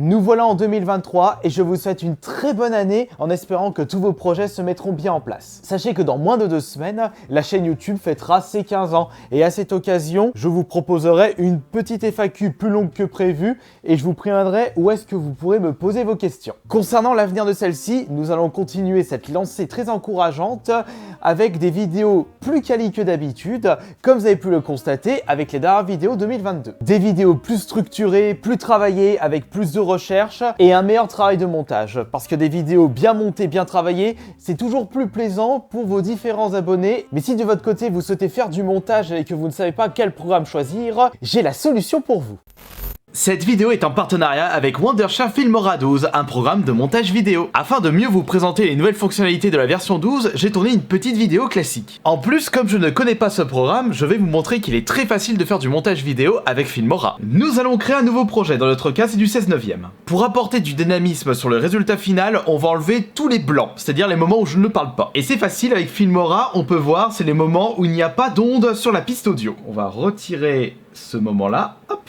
Nous voilà en 2023 et je vous souhaite une très bonne année en espérant que tous vos projets se mettront bien en place. Sachez que dans moins de 2 semaines, la chaîne YouTube fêtera ses 15 ans et à cette occasion, je vous proposerai une petite FAQ plus longue que prévu et je vous préviendrai où est-ce que vous pourrez me poser vos questions. Concernant l'avenir de celle-ci, nous allons continuer cette lancée très encourageante avec des vidéos plus quali que d'habitude, comme vous avez pu le constater avec les dernières vidéos 2022. Des vidéos plus structurées, plus travaillées, avec plus de recherche et un meilleur travail de montage. Parce que des vidéos bien montées, bien travaillées, c'est toujours plus plaisant pour vos différents abonnés. Mais si de votre côté vous souhaitez faire du montage et que vous ne savez pas quel programme choisir, j'ai la solution pour vous. Cette vidéo est en partenariat avec Wondershare Filmora 12, un programme de montage vidéo. Afin de mieux vous présenter les nouvelles fonctionnalités de la version 12, j'ai tourné une petite vidéo classique. En plus, comme je ne connais pas ce programme, je vais vous montrer qu'il est très facile de faire du montage vidéo avec Filmora. Nous allons créer un nouveau projet, dans notre cas c'est du 16/9. Pour apporter du dynamisme sur le résultat final, on va enlever tous les blancs, c'est-à-dire les moments où je ne parle pas. Et c'est facile, avec Filmora, on peut voir, c'est les moments où il n'y a pas d'onde sur la piste audio. On va retirer ce moment-là, hop.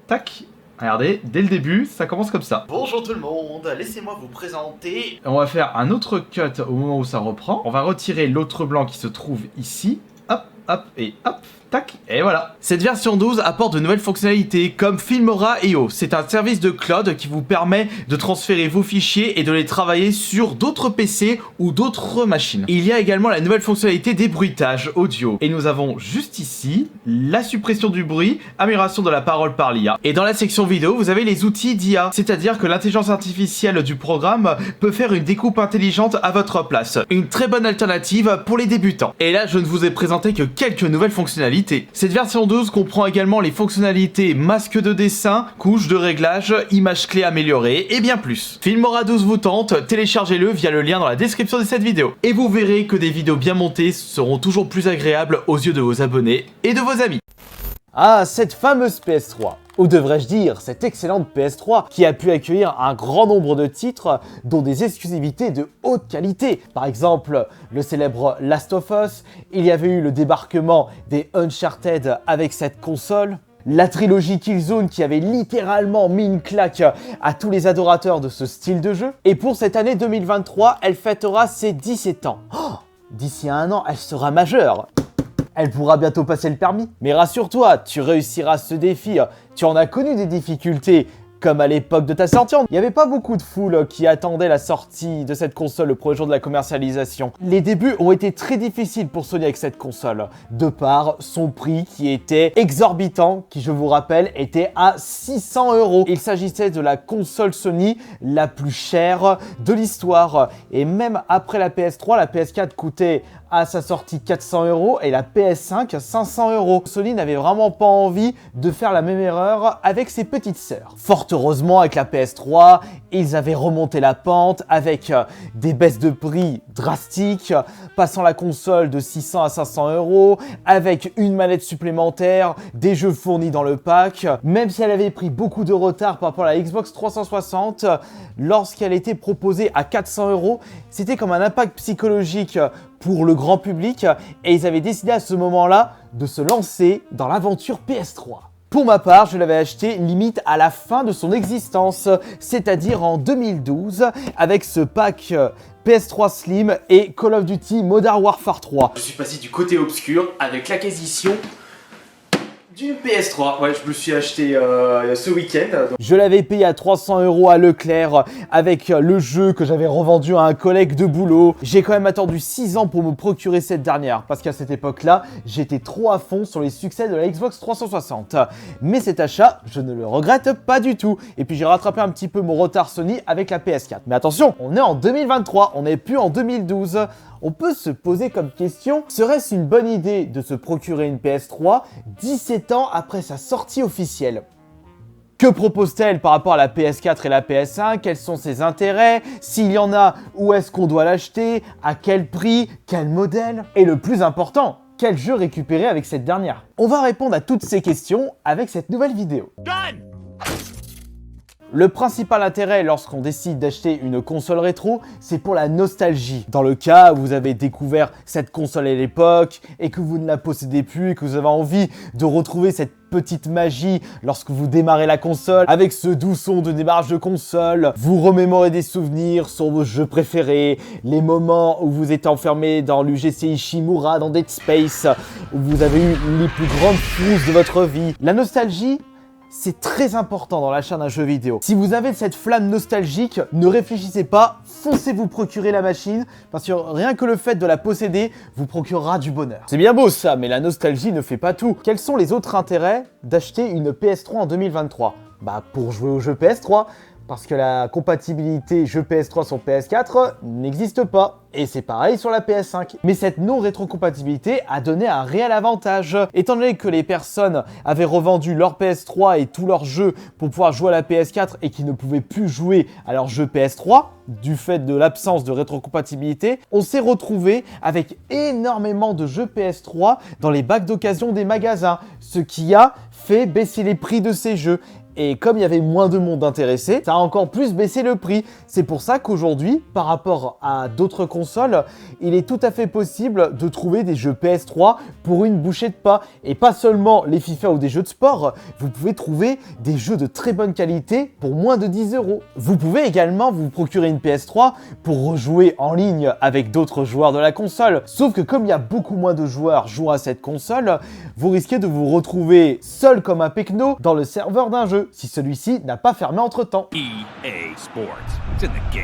Tac, regardez, dès le début, ça commence comme ça. Bonjour tout le monde, laissez-moi vous présenter. On va faire un autre cut au moment où ça reprend. On va retirer l'autre blanc qui se trouve ici. Hop, hop et hop. Tac, et voilà. Cette version 12 apporte de nouvelles fonctionnalités comme Filmora.io. C'est un service de cloud qui vous permet de transférer vos fichiers et de les travailler sur d'autres PC ou d'autres machines. Il y a également la nouvelle fonctionnalité des bruitages audio. Et nous avons juste ici la suppression du bruit, amélioration de la parole par l'IA. Et dans la section vidéo, vous avez les outils d'IA. C'est-à-dire que l'intelligence artificielle du programme peut faire une découpe intelligente à votre place. Une très bonne alternative pour les débutants. Et là, je ne vous ai présenté que quelques nouvelles fonctionnalités. Cette version 12 comprend également les fonctionnalités masque de dessin, couche de réglage, images clés améliorées et bien plus. Filmora 12 vous tente, téléchargez-le via le lien dans la description de cette vidéo. Et vous verrez que des vidéos bien montées seront toujours plus agréables aux yeux de vos abonnés et de vos amis. Ah, cette fameuse PS3, ou devrais-je dire cette excellente PS3 qui a pu accueillir un grand nombre de titres dont des exclusivités de haute qualité. Par exemple, le célèbre Last of Us, il y avait eu le débarquement des Uncharted avec cette console, la trilogie Killzone qui avait littéralement mis une claque à tous les adorateurs de ce style de jeu. Et pour cette année 2023, elle fêtera ses 17 ans. Oh, d'ici 1 an, elle sera majeure. Elle pourra bientôt passer le permis. Mais rassure-toi, tu réussiras ce défi. Tu en as connu des difficultés, comme à l'époque de ta sortie. Il n'y avait pas beaucoup de foule qui attendait la sortie de cette console le premier jour de la commercialisation. Les débuts ont été très difficiles pour Sony avec cette console, de par son prix qui était exorbitant, qui je vous rappelle était à 600 €. Il s'agissait de la console Sony la plus chère de l'histoire. Et même après la PS3, la PS4 coûtait à sa sortie 400 € et la PS5 500 €. Sony n'avait vraiment pas envie de faire la même erreur avec ses petites sœurs. Fort heureusement, avec la PS3, ils avaient remonté la pente avec des baisses de prix drastiques, passant la console de 600 à 500 €, avec une manette supplémentaire, des jeux fournis dans le pack. Même si elle avait pris beaucoup de retard par rapport à la Xbox 360, lorsqu'elle était proposée à 400 €, c'était comme un impact psychologique pour le grand public et ils avaient décidé à ce moment-là de se lancer dans l'aventure PS3. Pour ma part, je l'avais acheté limite à la fin de son existence, c'est-à-dire en 2012, avec ce pack PS3 Slim et Call of Duty Modern Warfare 3. Je suis passé du côté obscur avec l'acquisition d'une PS3, ouais, je me suis acheté ce week-end. Je l'avais payé à 300 € à Leclerc avec le jeu que j'avais revendu à un collègue de boulot. J'ai quand même attendu 6 ans pour me procurer cette dernière parce qu'à cette époque-là, j'étais trop à fond sur les succès de la Xbox 360. Mais cet achat, je ne le regrette pas du tout. Et puis j'ai rattrapé un petit peu mon retard Sony avec la PS4. Mais attention, on est en 2023, on n'est plus en 2012. On peut se poser comme question, serait-ce une bonne idée de se procurer une PS3 17 ans après sa sortie officielle ? Que propose-t-elle par rapport à la PS4 et la PS5 ? Quels sont ses intérêts ? S'il y en a, où est-ce qu'on doit l'acheter ? À quel prix ? Quel modèle ? Et le plus important, quel jeu récupérer avec cette dernière ? On va répondre à toutes ces questions avec cette nouvelle vidéo. Done ! Le principal intérêt lorsqu'on décide d'acheter une console rétro, c'est pour la nostalgie. Dans le cas où vous avez découvert cette console à l'époque et que vous ne la possédez plus et que vous avez envie de retrouver cette petite magie lorsque vous démarrez la console, avec ce doux son de démarrage de console. Vous remémorez des souvenirs sur vos jeux préférés, les moments où vous étiez enfermé dans l'UGC Ishimura, dans Dead Space, où vous avez eu les plus grandes frousses de votre vie. La nostalgie, c'est très important dans l'achat d'un jeu vidéo. Si vous avez cette flamme nostalgique, ne réfléchissez pas, foncez vous procurer la machine, parce que rien que le fait de la posséder vous procurera du bonheur. C'est bien beau ça, mais la nostalgie ne fait pas tout. Quels sont les autres intérêts d'acheter une PS3 en 2023 ? Pour jouer aux jeux PS3, parce que la compatibilité jeu PS3 sur PS4 n'existe pas. Et c'est pareil sur la PS5. Mais cette non-rétrocompatibilité a donné un réel avantage. Étant donné que les personnes avaient revendu leur PS3 et tous leurs jeux pour pouvoir jouer à la PS4 et qu'ils ne pouvaient plus jouer à leurs jeux PS3, du fait de l'absence de rétrocompatibilité, on s'est retrouvé avec énormément de jeux PS3 dans les bacs d'occasion des magasins, ce qui a fait baisser les prix de ces jeux. Et comme il y avait moins de monde intéressé, ça a encore plus baissé le prix. C'est pour ça qu'aujourd'hui, par rapport à d'autres consoles, il est tout à fait possible de trouver des jeux PS3 pour une bouchée de pain. Et pas seulement les FIFA ou des jeux de sport, vous pouvez trouver des jeux de très bonne qualité pour moins de 10 €. Vous pouvez également vous procurer une PS3 pour rejouer en ligne avec d'autres joueurs de la console. Sauf que comme il y a beaucoup moins de joueurs jouant à cette console, vous risquez de vous retrouver seul comme un pecno dans le serveur d'un jeu, si celui-ci n'a pas fermé entre-temps. EA Sports, it's in the game.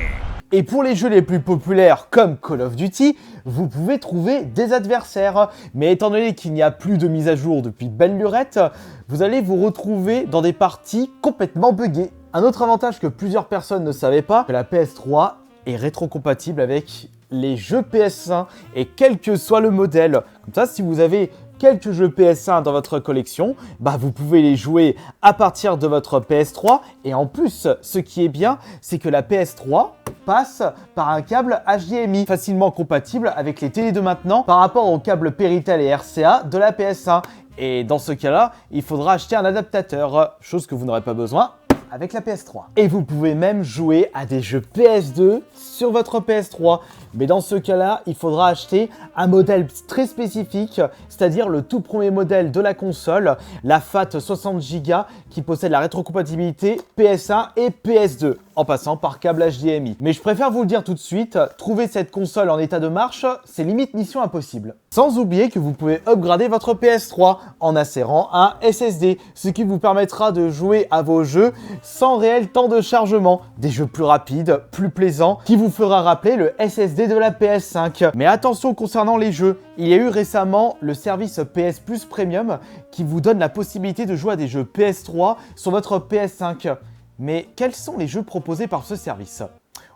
Et pour les jeux les plus populaires comme Call of Duty, vous pouvez trouver des adversaires. Mais étant donné qu'il n'y a plus de mise à jour depuis belle lurette, vous allez vous retrouver dans des parties complètement buggées. Un autre avantage que plusieurs personnes ne savaient pas, c'est que la PS3 est rétrocompatible avec les jeux PS1 et quel que soit le modèle. Comme ça, si vous avez quelques jeux PS1 dans votre collection, vous pouvez les jouer à partir de votre PS3. Et en plus, ce qui est bien, c'est que la PS3 passe par un câble HDMI facilement compatible avec les télés de maintenant par rapport au câble Péritel et RCA de la PS1. Et dans ce cas-là, il faudra acheter un adaptateur, chose que vous n'aurez pas besoin avec la PS3. Et vous pouvez même jouer à des jeux PS2 sur votre PS3. Mais dans ce cas-là, il faudra acheter un modèle très spécifique, c'est-à-dire le tout premier modèle de la console, la FAT 60Go, qui possède la rétrocompatibilité PS1 et PS2, en passant par câble HDMI. Mais je préfère vous le dire tout de suite, trouver cette console en état de marche, c'est limite mission impossible. Sans oublier que vous pouvez upgrader votre PS3 en insérant un SSD, ce qui vous permettra de jouer à vos jeux sans réel temps de chargement, des jeux plus rapides, plus plaisants, qui vous fera rappeler le SSD de la PS5. Mais attention concernant les jeux, il y a eu récemment le service PS Plus Premium qui vous donne la possibilité de jouer à des jeux PS3 sur votre PS5. Mais quels sont les jeux proposés par ce service ?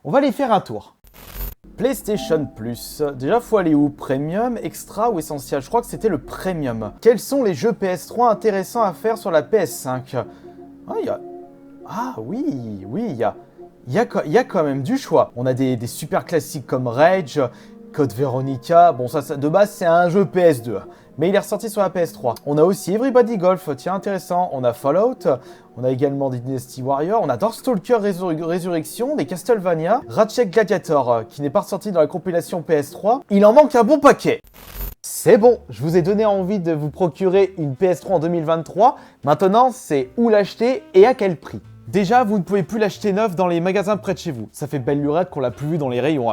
On va les faire un tour. PlayStation Plus. Déjà, faut aller où ? Premium, Extra ou Essential ? Je crois que c'était le Premium. Quels sont les jeux PS3 intéressants à faire sur la PS5 ? Il y a quand même du choix. On a des super classiques comme Rage, Code Veronica. Bon, ça de base, c'est un jeu PS2. Mais il est ressorti sur la PS3. On a aussi Everybody Golf, tiens, intéressant. On a Fallout, on a également Dynasty Warrior, on a Darkstalker Résurrection, des Castlevania, Ratchet Gladiator, qui n'est pas ressorti dans la compilation PS3. Il en manque un bon paquet. C'est bon, je vous ai donné envie de vous procurer une PS3 en 2023. Maintenant, c'est où l'acheter et à quel prix. Déjà, vous ne pouvez plus l'acheter neuf dans les magasins près de chez vous. Ça fait belle lurette qu'on l'a plus vu dans les rayons.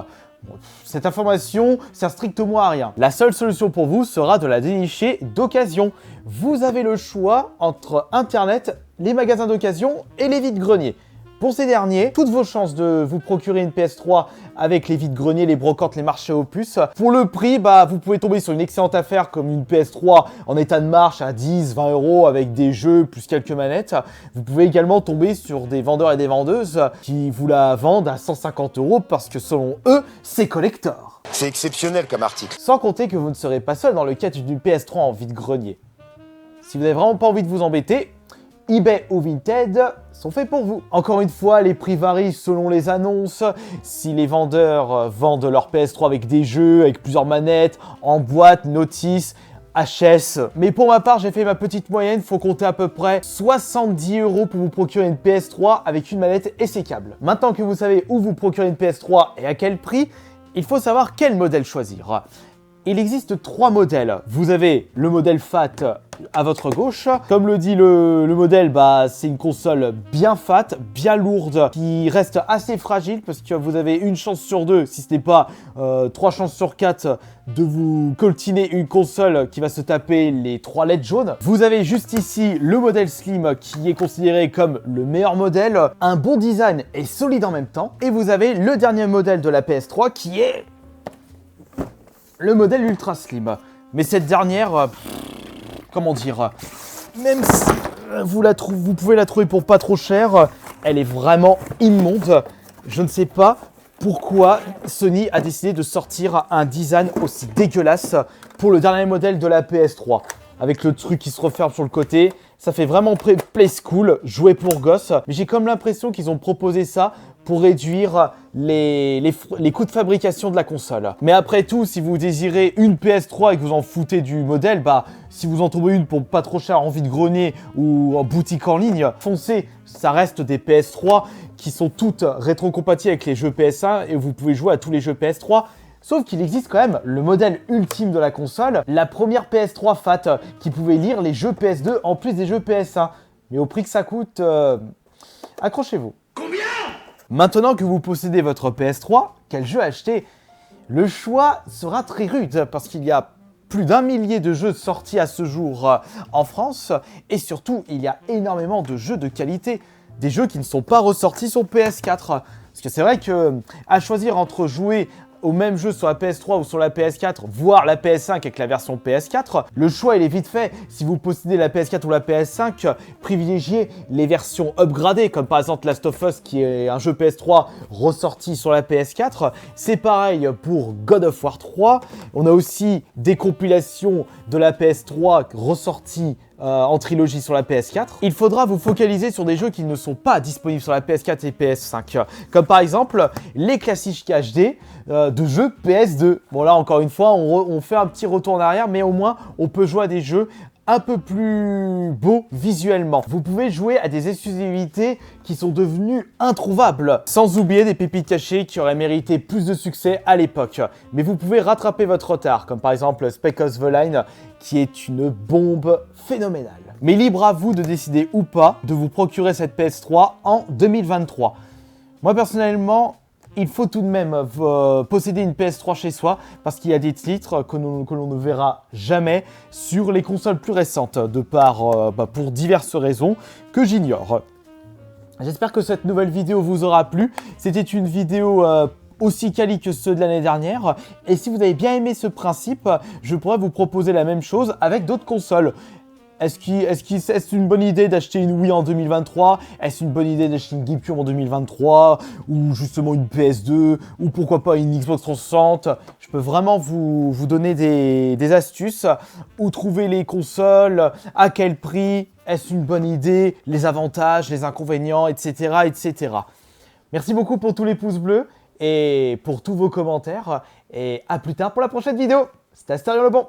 Cette information sert strictement à rien. La seule solution pour vous sera de la dénicher d'occasion. Vous avez le choix entre Internet, les magasins d'occasion et les vides-greniers. Pour ces derniers, toutes vos chances de vous procurer une PS3 avec les vides-greniers, les brocantes, les marchés aux puces. Pour le prix, vous pouvez tomber sur une excellente affaire comme une PS3 en état de marche à 10, 20 € avec des jeux plus quelques manettes. Vous pouvez également tomber sur des vendeurs et des vendeuses qui vous la vendent à 150 € parce que selon eux, c'est collector. C'est exceptionnel comme article. Sans compter que vous ne serez pas seul dans le cas d'une PS3 en vide-grenier. Si vous n'avez vraiment pas envie de vous embêter, eBay ou Vinted sont faits pour vous. Encore une fois, les prix varient selon les annonces. Si les vendeurs vendent leur PS3 avec des jeux, avec plusieurs manettes, en boîte, notice, HS. Mais pour ma part, j'ai fait ma petite moyenne, faut compter à peu près 70 € pour vous procurer une PS3 avec une manette et ses câbles. Maintenant que vous savez où vous procurer une PS3 et à quel prix, il faut savoir quel modèle choisir. Il existe 3 modèles. Vous avez le modèle fat à votre gauche. Comme le dit le modèle, c'est une console bien fat, bien lourde, qui reste assez fragile parce que vous avez une chance sur 2, si ce n'est pas 3 chances sur 4, de vous coltiner une console qui va se taper les 3 LED jaunes. Vous avez juste ici le modèle Slim qui est considéré comme le meilleur modèle, un bon design et solide en même temps. Et vous avez le dernier modèle de la PS3 qui est le modèle Ultra Slim. Mais cette dernière, comment dire, même si vous pouvez la trouver pour pas trop cher, elle est vraiment immonde. Je ne sais pas pourquoi Sony a décidé de sortir un design aussi dégueulasse pour le dernier modèle de la PS3. Avec le truc qui se referme sur le côté, ça fait vraiment play school, jouer pour gosses. Mais j'ai comme l'impression qu'ils ont proposé ça pour réduire les coûts de fabrication de la console. Mais après tout, si vous désirez une PS3 et que vous en foutez du modèle, si vous en trouvez une pour pas trop cher en vide-grenier ou en boutique en ligne, foncez, ça reste des PS3 qui sont toutes rétrocompatibles avec les jeux PS1 et vous pouvez jouer à tous les jeux PS3. Sauf qu'il existe quand même le modèle ultime de la console, la première PS3 FAT qui pouvait lire les jeux PS2 en plus des jeux PS1. Mais au prix que ça coûte, accrochez-vous. Maintenant que vous possédez votre PS3, quel jeu acheter? Le choix sera très rude parce qu'il y a plus d'1 millier de jeux sortis à ce jour en France et surtout il y a énormément de jeux de qualité, des jeux qui ne sont pas ressortis sur PS4. Parce que c'est vrai que à choisir entre jouer au même jeu sur la PS3 ou sur la PS4, voire la PS5 avec la version PS4, le choix il est vite fait. Si vous possédez la PS4 ou la PS5, privilégiez les versions upgradées, comme par exemple Last of Us qui est un jeu PS3 ressorti sur la PS4. C'est pareil pour God of War 3. On a aussi des compilations de la PS3 ressorties en trilogie sur la PS4. Il faudra vous focaliser sur des jeux qui ne sont pas disponibles sur la PS4 et PS5, comme par exemple les classiques HD de jeux PS2. Bon là encore une fois on fait un petit retour en arrière, mais au moins on peut jouer à des jeux un peu plus beaux visuellement. Vous pouvez jouer à des exclusivités qui sont devenues introuvables, sans oublier des pépites cachées qui auraient mérité plus de succès à l'époque. Mais vous pouvez rattraper votre retard, comme par exemple Spec Ops The Line, qui est une bombe phénoménale. Mais libre à vous de décider ou pas de vous procurer cette PS3 en 2023. Moi personnellement, il faut tout de même posséder une PS3 chez soi parce qu'il y a des titres que l'on ne verra jamais sur les consoles plus récentes pour diverses raisons que j'ignore. J'espère que cette nouvelle vidéo vous aura plu. C'était une vidéo aussi quali que ceux de l'année dernière. Et si vous avez bien aimé ce principe, je pourrais vous proposer la même chose avec d'autres consoles. Est-ce une bonne idée d'acheter une Wii en 2023? Est-ce une bonne idée d'acheter une GameCube en 2023? Ou justement une PS2? Ou pourquoi pas une Xbox 360? Je peux vraiment vous donner des astuces. Où trouver les consoles? À quel prix? Est-ce une bonne idée? Les avantages, les inconvénients, etc., etc. Merci beaucoup pour tous les pouces bleus et pour tous vos commentaires. Et à plus tard pour la prochaine vidéo. C'était Astérion Le Bon.